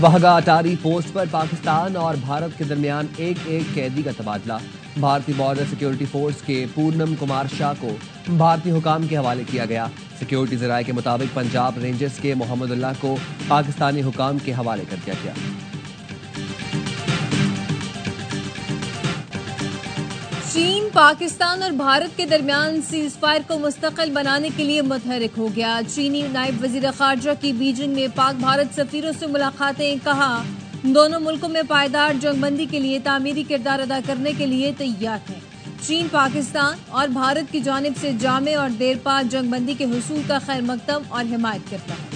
واہگہ اٹاری post پر پاکستان اور بھارت کے درمیان ایک قیدی کا تبادلہ۔ بھارتی بارڈر سیکیورٹی فورس کے پورنم کمار شاہ کو بھارتی حکام کے حوالے کیا گیا۔ سیکیورٹی ذرائع کے مطابق پنجاب رینجرز کے محمد اللہ کو پاکستانی حکام کے حوالے کر دیا گیا۔ چین پاکستان اور بھارت کے درمیان سیز فائر کو مستقل بنانے کے لیے متحرک ہو گیا۔ چینی نائب وزیر خارجہ کی بیجنگ میں پاک بھارت سفیروں سے ملاقاتیں، کہا دونوں ملکوں میں پائیدار جنگ بندی کے لیے تعمیری کردار ادا کرنے کے لیے تیار ہیں۔ چین پاکستان اور بھارت کی جانب سے جامع اور دیرپا جنگ بندی کے حصول کا خیر مقدم اور حمایت کرتا ہے۔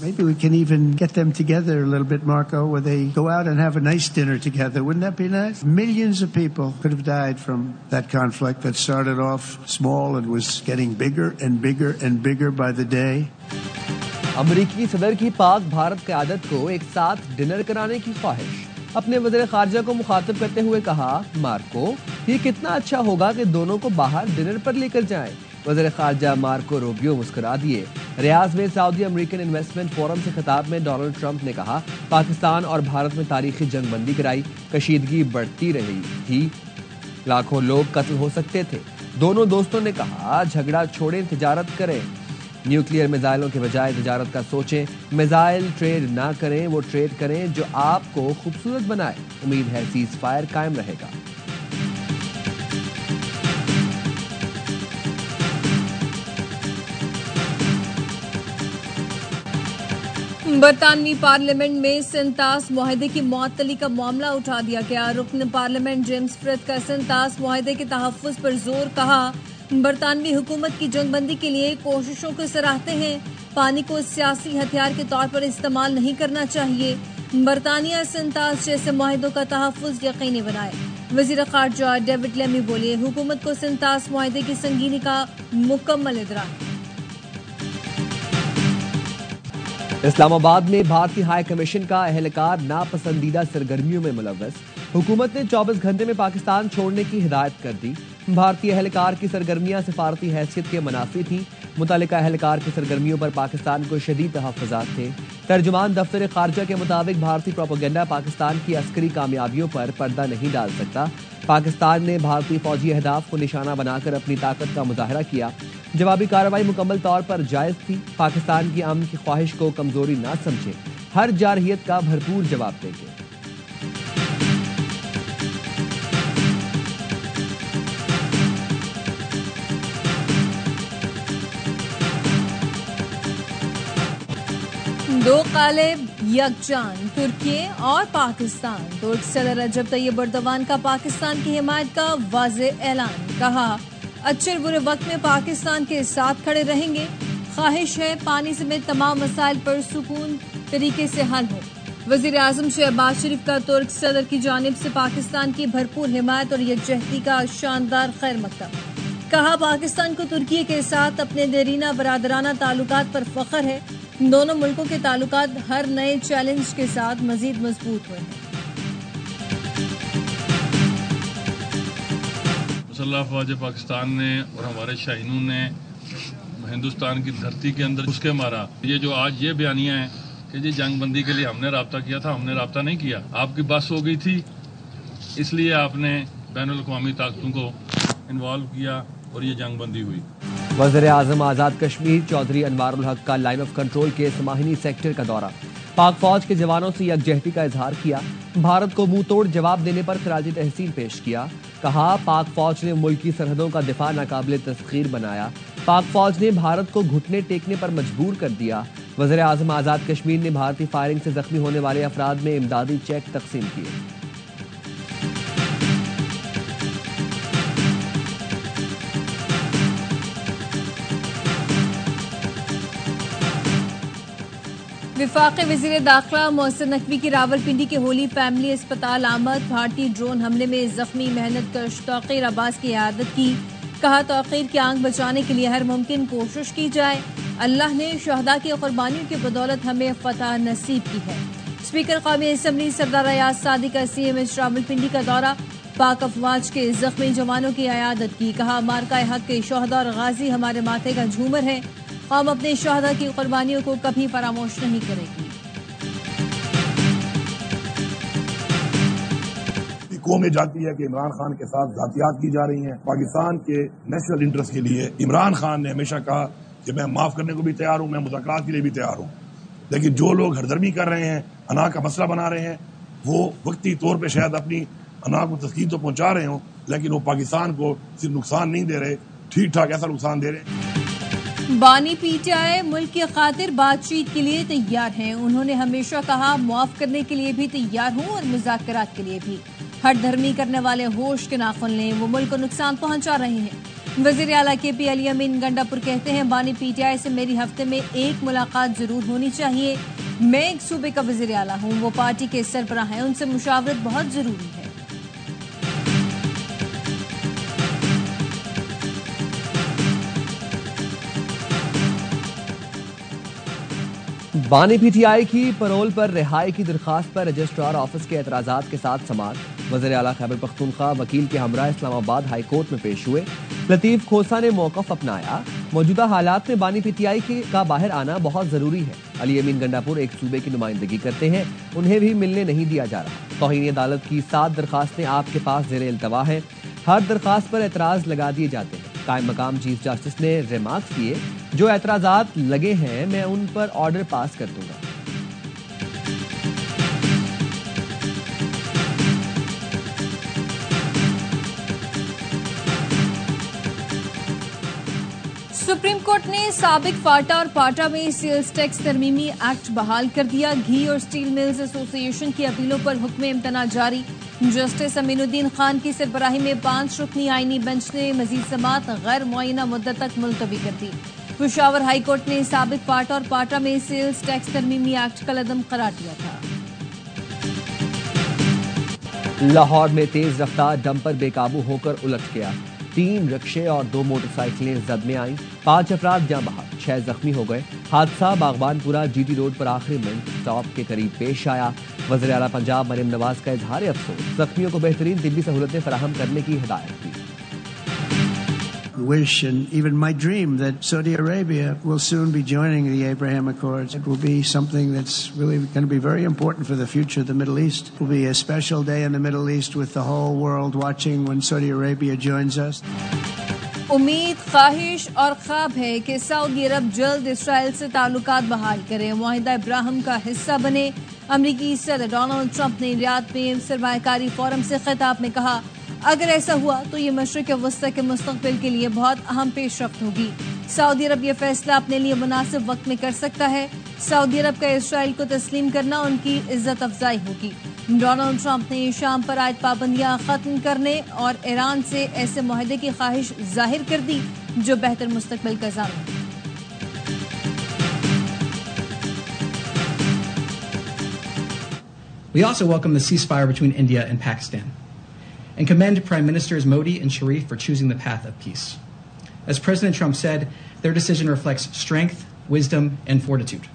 Maybe we can even get them together a little bit, Marco, where they go out and have a nice dinner together. Wouldn't that be nice? Millions of people could have died from that conflict that started off small and was getting bigger and bigger and bigger by the day. امریکی صدر کی پاک بھارت قیادت کو ایک ساتھ dinner کرانے کی خواہش۔ اپنے وزیر خارجہ کو مخاطب کرتے ہوئے کہا، مارکو، یہ کتنا اچھا ہوگا کہ دونوں کو باہر ڈنر پر لے کر جائیں۔ وزیر خارجہ مارکو روبیو مسکرا دیے۔ ریاض میں سعودی امریکن انویسٹمنٹ فورم سے خطاب میں ڈونلڈ ٹرمپ نے کہا، پاکستان اور بھارت میں تاریخی جنگ بندی کرائی، کشیدگی بڑھتی رہی تھی، لاکھوں لوگ قتل ہو سکتے تھے۔ دونوں دوستوں نے کہا، جھگڑا چھوڑیں، تجارت کریں، نیوکلیئر میزائلوں کے بجائے تجارت کا سوچیں، میزائل ٹریڈ نہ کریں، وہ ٹریڈ کریں جو آپ کو خوبصورت بنائے۔ امید ہے سیز فائر قائم رہے گا۔ برطانوی پارلیمنٹ میں سنتاس معاہدے کی معطلی کا معاملہ اٹھا دیا گیا۔ رکن پارلیمنٹ جیمز فرتھ کا سنتاس معاہدے کے تحفظ پر زور، کہا برطانوی حکومت کی جنگ بندی کے لیے کوششوں کو سراہتے ہیں، پانی کو سیاسی ہتھیار کے طور پر استعمال نہیں کرنا چاہیے۔ برطانیہ سنتاس جیسے معاہدوں کا تحفظ یقینی بنائے۔ وزیر خارجہ ڈیوڈ لیمی بولے، حکومت کو سنتاس معاہدے کی سنگینی کا مکمل ادراک ہے۔ اسلام آباد میں بھارتی ہائی کمیشن کا اہلکار ناپسندیدہ سرگرمیوں میں ملوث۔ حکومت نے 24 گھنٹے میں پاکستان چھوڑنے کی ہدایت کر دی۔ بھارتی اہلکار کی سرگرمیاں سفارتی حیثیت کے منافی تھیں۔ متعلقہ اہلکار کی سرگرمیوں پر پاکستان کو شدید تحفظات تھے۔ ترجمان دفتر خارجہ کے مطابق بھارتی پروپیگنڈا پاکستان کی عسکری کامیابیوں پر پردہ نہیں ڈال سکتا۔ پاکستان نے بھارتی فوجی اہداف کو نشانہ بنا کر اپنی طاقت کا مظاہرہ کیا۔ جوابی کارروائی مکمل طور پر جائز تھی۔ پاکستان کی امن کی خواہش کو کمزوری نہ سمجھے، ہر جارحیت کا بھرپور جواب دیں گے۔ دو قالب یکجان، ترکیے اور پاکستان۔ ترک صدر رجب طیب ایردوان کا پاکستان کی حمایت کا واضح اعلان، کہا اچھے برے وقت میں پاکستان کے ساتھ کھڑے رہیں گے، خواہش ہے پانی سمیت تمام مسائل پر سکون طریقے سے حل ہو۔ وزیر اعظم شہباز شریف کا ترک صدر کی جانب سے پاکستان کی بھرپور حمایت اور یکجہتی کا شاندار خیر مقدم، کہا پاکستان کو ترکی کے ساتھ اپنے دیرینہ برادرانہ تعلقات پر فخر ہے، دونوں ملکوں کے تعلقات ہر نئے چیلنج کے ساتھ مزید مضبوط ہوئے ہیں۔ مسلح افواج پاکستان نے اور ہمارے شاہینوں نے ہندوستان کی دھرتی کے اندر گھس کے مارا۔ یہ جو آج یہ بیانیہ ہے کہ جی جنگ بندی کے لیے ہم نے رابطہ کیا تھا، ہم نے رابطہ نہیں کیا، آپ کی بس ہو گئی تھی، اس لیے آپ نے بین الاقوامی طاقتوں کو انوالو کیا اور یہ جنگ بندی ہوئی۔ وزیر اعظم آزاد کشمیر چودھری انوار الحق کا لائن آف کنٹرول کے سماہنی سیکٹر کا دورہ۔ پاک فوج کے جوانوں سے یکجہتی کا اظہار کیا۔ بھارت کو منہ توڑ جواب دینے پر خراج تحسین پیش کیا۔ کہا پاک فوج نے ملکی سرحدوں کا دفاع ناقابل تسخیر بنایا۔ پاک فوج نے بھارت کو گھٹنے ٹیکنے پر مجبور کر دیا۔ وزیر اعظم آزاد کشمیر نے بھارتی فائرنگ سے زخمی ہونے والے افراد میں امدادی چیک تقسیم کیے۔ وفاقی وزیر داخلہ محسن نقوی کی راولپنڈی کے ہولی فیملی اسپتال آمد۔ بھارتی ڈرون حملے میں زخمی محنت کش توقیر عباس کی عیادت کی، کہا توقیر کی آنکھ بچانے کے لیے ہر ممکن کوشش کی جائے، اللہ نے شہداء کی قربانیوں کی بدولت ہمیں فتح نصیب کی ہے۔ اسپیکر قومی اسمبلی سردار ایاز صادق کا CMH راولپنڈی کا دورہ۔ پاک افواج کے زخمی جوانوں کی عیادت کی. کہا مارکہ حق کے شہداء اور غازی ہمارے ماتھے کا جھومر ہے. قوم اپنے شہداء کی قربانیوں کو کبھی فراموش نہیں کرے گی. قوم جاتی ہے کہ عمران خان کے ساتھ ذاتیات کی جا رہی ہیں. پاکستان کے نیشنل انٹرسٹ کے لیے عمران خان نے ہمیشہ کہا کہ میں معاف کرنے کو بھی تیار ہوں, میں مذاکرات کے لیے بھی تیار ہوں. لیکن جو لوگ ہردرمی کر رہے ہیں, انا کا مسئلہ بنا رہے ہیں, وہ وقتی طور پہ شاید اپنی انا کو تسکین تو پہنچا رہے ہوں, لیکن وہ پاکستان کو صرف نقصان نہیں دے رہے, ٹھیک ٹھاک ایسا نقصان دے رہے ہیں. بانی پی ٹی آئی ملک کی خاطر بات چیت کے لیے تیار ہیں. انہوں نے ہمیشہ کہا معاف کرنے کے لیے بھی تیار ہوں اور مذاکرات کے لیے بھی. ہر دھرمی کرنے والے ہوش کے ناخن لیں, وہ ملک کو نقصان پہنچا رہے ہیں. وزیر اعلیٰ کے پی علی امین گنڈاپور کہتے ہیں بانی پی ٹی آئی سے میری ہفتے میں ایک ملاقات ضرور ہونی چاہیے. میں ایک صوبے کا وزیر اعلیٰ ہوں, وہ پارٹی کے سربراہ ہیں, ان سے مشاورت بہت ضروری ہے. بانی پی ٹی آئی کی پرول پر رہائی کی درخواست پر رجسٹرار آفس کے اعتراضات کے ساتھ سماعت. وزیر اعلیٰ خیبر پختونخوا وکیل کے ہمراہ اسلام آباد ہائی کورٹ میں پیش ہوئے. لطیف کھوسا نے موقف اپنایا, موجودہ حالات میں بانی پی ٹی آئی کا باہر آنا بہت ضروری ہے. علی امین گنڈاپور ایک صوبے کی نمائندگی کرتے ہیں, انہیں بھی ملنے نہیں دیا جا رہا. توہین عدالت کی 7 درخواستیں آپ کے پاس زیر التوا ہیں. ہر درخواست پر اعتراض لگا دیے جاتے ہیں. قائم مقام چیف جسٹس نے ریمارکس کیے, جو اعتراضات لگے ہیں میں ان پر آرڈر پاس کر دوں گا. سپریم کورٹ نے سابق فاٹا اور پاٹا میں سیلز ٹیکس ترمیمی ایکٹ بحال کر دیا. گھی اور سٹیل ملز ایسوسی ایشن کی اپیلوں پر حکم امتناع جاری. جسٹس امین الدین خان کی سربراہی میں 5 رکنی آئینی بینچ نے مزید سماعت غیر معینہ مدت تک ملتوی کر دی. پشاور ہائی کورٹ نے سابق پاٹا اور پاٹا میں سیلز ٹیکس ترمیمی ایکٹ کالعدم قرار دیا تھا. لاہور میں تیز رفتار ڈمپر بے قابو ہو کر الٹ گیا. 3 رکشے اور 2 موٹر سائیکلیں زد میں آئیں. 5 افراد جاں بحق, 6 زخمی ہو گئے. حادثہ باغبان پورہ جی ٹی روڈ پر آخری منٹ اسٹاپ کے قریب پیش آیا. وزیر اعلیٰ پنجاب مریم نواز کا اظہار افسوس, زخمیوں کو بہترین طبی سہولتیں فراہم کرنے کی ہدایت کی. Wish and even my dream that Saudi Arabia will soon be joining the Abraham Accords. It will be something that's really going to be very important for the future of the Middle East. It will be a special day in the Middle East with the whole world watching when Saudi Arabia joins us. امید, خواہش اور خواب ہے کہ سعودی عرب جلد اسرائیل سے تعلقات بحال کرے, معاہدہ ابراہم کا حصہ بنے. امریکی صدر ڈونلڈ ٹرمپ نے ریاض میں سرمایہ کاری فورم سے خطاب میں کہا اگر ایسا ہوا تو یہ مشرق وسطی کے مستقبل کے لیے بہت اہم پیش رفت ہوگی. سعودی عرب یہ فیصلہ اپنے لیے مناسب وقت میں کر سکتا ہے. سعودی عرب کا اسرائیل کو تسلیم کرنا ان کی عزت افزائی ہوگی. ڈونلڈ ٹرمپ نے شام پر عائد پابندیاں ختم کرنے اور ایران سے ایسے معاہدے کی خواہش ظاہر کر دی جو بہتر مستقبل کا ضامن ہے. We also welcome the ceasefire between India and Pakistan and commend Prime Ministers Modi and Sharif for choosing the path of peace. As President Trump said, their decision reflects strength, wisdom, and fortitude.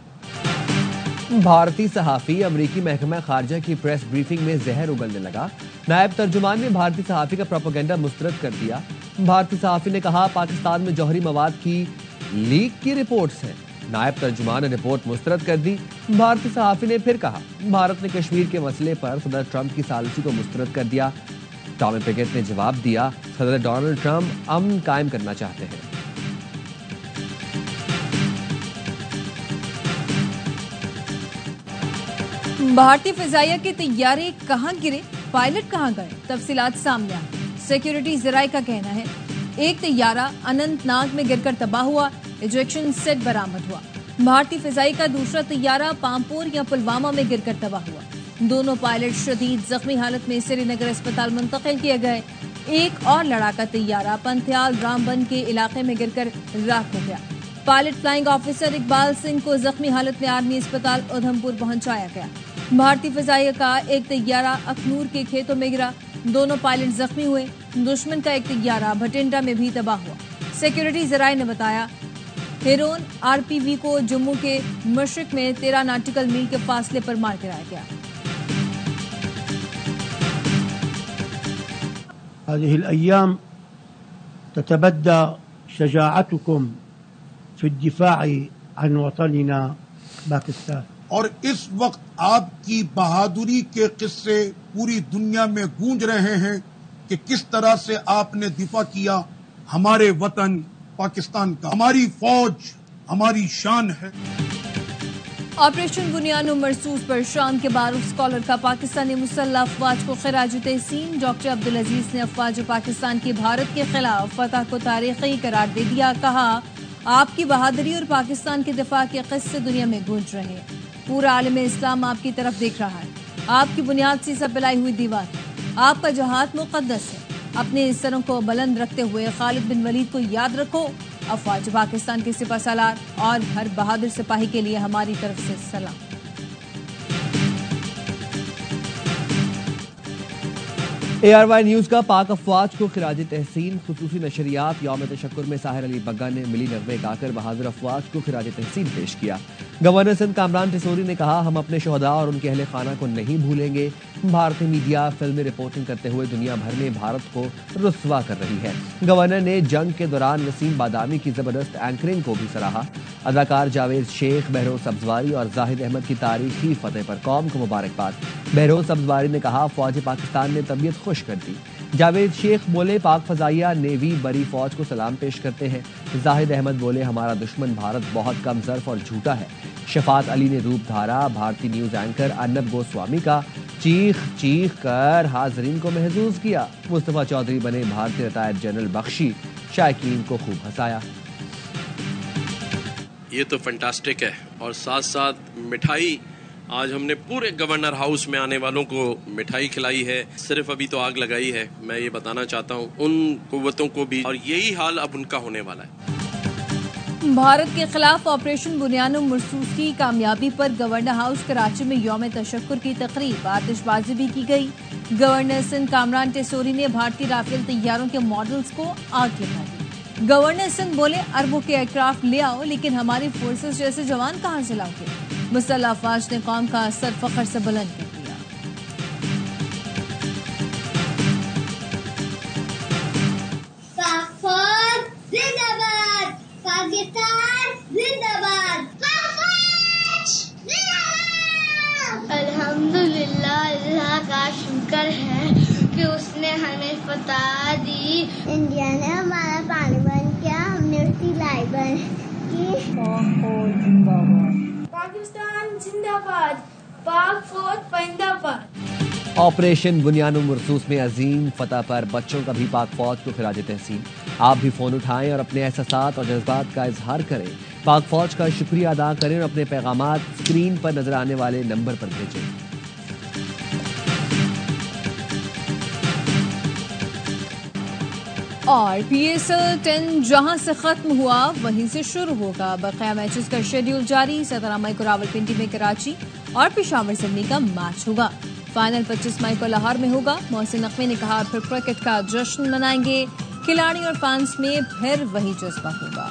بھارتی صحافی امریکی محکمہ خارجہ کی press briefing میں زہر اگلنے لگا. نائب ترجمان نے بھارتی صحافی کا پروپیگنڈا مسترد کر دیا. بھارتی صحافی نے کہا پاکستان میں جوہری مواد کی لیک کی رپورٹس ہیں. نائب ترجمان نے رپورٹ مسترد کر دی. بھارتی صحافی نے پھر کہا بھارت نے کشمیر کے مسئلے پر صدر ٹرمپ کی ثالثی کو مسترد کر دیا. ٹامی پیکٹ نے جواب دیا صدر ڈونلڈ ٹرمپ امن قائم کرنا چاہتے ہیں. بھارتی فضائیہ کے طیارے کہاں گرے, پائلٹ کہاں گئے, تفصیلات سامنے آئی. سیکیورٹی ذرائع کا کہنا ہے ایک طیارہ اننت ناگ میں گر کر تباہ ہوا, ایجیکشن سیٹ برآمد ہوا. بھارتی فضائی کا دوسرا طیارہ پامپور یا پلوامہ میں گر کر تباہ ہوا. دونوں پائلٹ شدید زخمی حالت میں سری نگر اسپتال منتقل کیے گئے. ایک اور لڑاکا طیارہ پنتھیال رامبن کے علاقے میں گر کر راکھ ہو گیا. Pilot flying officer Iqbal Singh کو زخمی حالت میں آرمی اسپتال ادھمپور پہنچایا گیا. بھارتی فضائیہ کا ایک طیارہ اخنور کے کھیتوں میں گرا, دونوں پائلٹ زخمی ہوئے. دشمن کا ایک طیارہ بھٹنڈا میں بھی تباہ ہوا. سیکیورٹی ذرائع نے بتایا ہیرون آر پی وی کو جموں کے مشرق میں 13 ناٹیکل میل کے فاصلے پر مار گرایا گیا. هذه الأيام تتبدى شجاعتكم في الدفاع عن وطننا پاکستان. اور اس وقت آپ کی بہادری کے قصے پوری دنیا میں گونج رہے ہیں کہ کس طرح سے آپ نے دفاع کیا ہمارے وطن پاکستان کا. ہماری فوج ہماری شان ہے. آپریشن بنیان و مرصوص پر شام کے بارود اسکالر کا پاکستانی مسلح افواج کو خراج تحسین. ڈاکٹر عبدالعزیز نے افواج پاکستان کی بھارت کے خلاف فتح کو تاریخی قرار دے دیا. کہا آپ کی بہادری اور پاکستان کے دفاع کے قصے دنیا میں گونج رہے ہیں. پورا عالم اسلام آپ کی طرف دیکھ رہا ہے. آپ کی بنیاد سے سب بلائی ہوئی دیوار ہے. آپ کا جہاد مقدس ہے. اپنے سروں کو بلند رکھتے ہوئے خالد بن ولید کو یاد رکھو. افواج پاکستان کے سپہ سالار اور ہر بہادر سپاہی کے لیے ہماری طرف سے سلام. ARY نیوز کا پاک افواج کو خراج تحسین. خصوصی نشریات یوم تشکر میں ساحر علی بگا نے ملی نغمے گا کر بہادر افواج کو خراج تحسین پیش کیا. گورنر سندھ کامران ٹیسوری نے کہا ہم اپنے شہداء اور ان کے اہل خانہ کو نہیں بھولیں گے. بھارتی میڈیا فلمی رپورٹنگ کرتے ہوئے دنیا بھر میں بھارت کو رسوا کر رہی ہے. گورنر نے جنگ کے دوران وسیم بادامی کی زبردست اینکرنگ کو بھی سراہا. اداکار جاوید شیخ، بہروز سبزواری اور زاہد احمد کی تاریخی فتح پر قوم کو مبارکباد. بہروز سبزواری نے کہا فوج پاکستان نے طبیعت خوش کر دی. جاوید شیخ بولے پاک فضائیہ نیوی بری فوج کو سلام پیش کرتے ہیں. زاہد احمد بولے ہمارا دشمن بھارت بہت کم ظرف اور جھوٹا ہے. شفاعت علی نے روپ دھارا. بھارتی نیوز اینکر ارنب گوسوامی کا چیخ چیخ کر حاضرین کو محظوظ کیا. مصطفیٰ چودھری بنے بھارتی ریٹائرڈ جنرل بخشی. شائقین کو خوب ہنسایا. یہ تو فنٹاسٹک ہے. اور ساتھ ساتھ مٹھائی آج ہم نے پورے گورنر ہاؤس میں آنے والوں کو مٹھائی کھلائی ہے. صرف ابھی تو آگ لگائی ہے. میں یہ بتانا چاہتا ہوں ان قوتوں کو بھی، اور یہی حال اب ان کا ہونے والا ہے. بھارت کے خلاف آپریشن بنیان و مرصوص کی کامیابی پر گورنر ہاؤس کراچی میں یوم تشکر کی تقریب. آتش بازی بھی کی گئی. گورنر سندھ کامران ٹیسوری نے بھارتی رافیل طیاروں کے ماڈلز کو آگ لگا دی. گورنر سندھ بولے اربوں کے ایئر کرافٹ لے آؤ لیکن ہماری فورسز جیسے جوان کہاں سے لاؤ گے. مسلح افواج نے قوم کا سر فخر سے بلند کر دیا. الحمدللہ اللہ کا شکر ہے کہ اس نے ہمیں فتح دی. انڈیا نے ہمارا پانی بند کیا، ہم نے اس کی لائی بند کی. پاکستان زندہ باد، پاک فوج پائندہ باد. آپریشن بنیان و مرصوص میں عظیم فتح پر بچوں کا بھی پاک فوج کو خراج تحسین. آپ بھی فون اٹھائیں اور اپنے احساسات اور جذبات کا اظہار کریں. پاک فوج کا شکریہ ادا کریں اور اپنے پیغامات اسکرین پر نظر آنے والے نمبر پر بھیجیں. اور PSL 10 جہاں سے ختم ہوا وہیں سے شروع ہوگا. بقیہ میچز کا شیڈیول جاری. 17 مئی کو راولپنڈی میں کراچی اور پشاور زمین کا میچ ہوگا. فائنل 25 مئی کو لاہور میں ہوگا. محسن نقوی نے کہا پھر کرکٹ کا جشن منائیں گے. کھلاڑی اور فینس میں پھر وہی جذبہ ہوگا.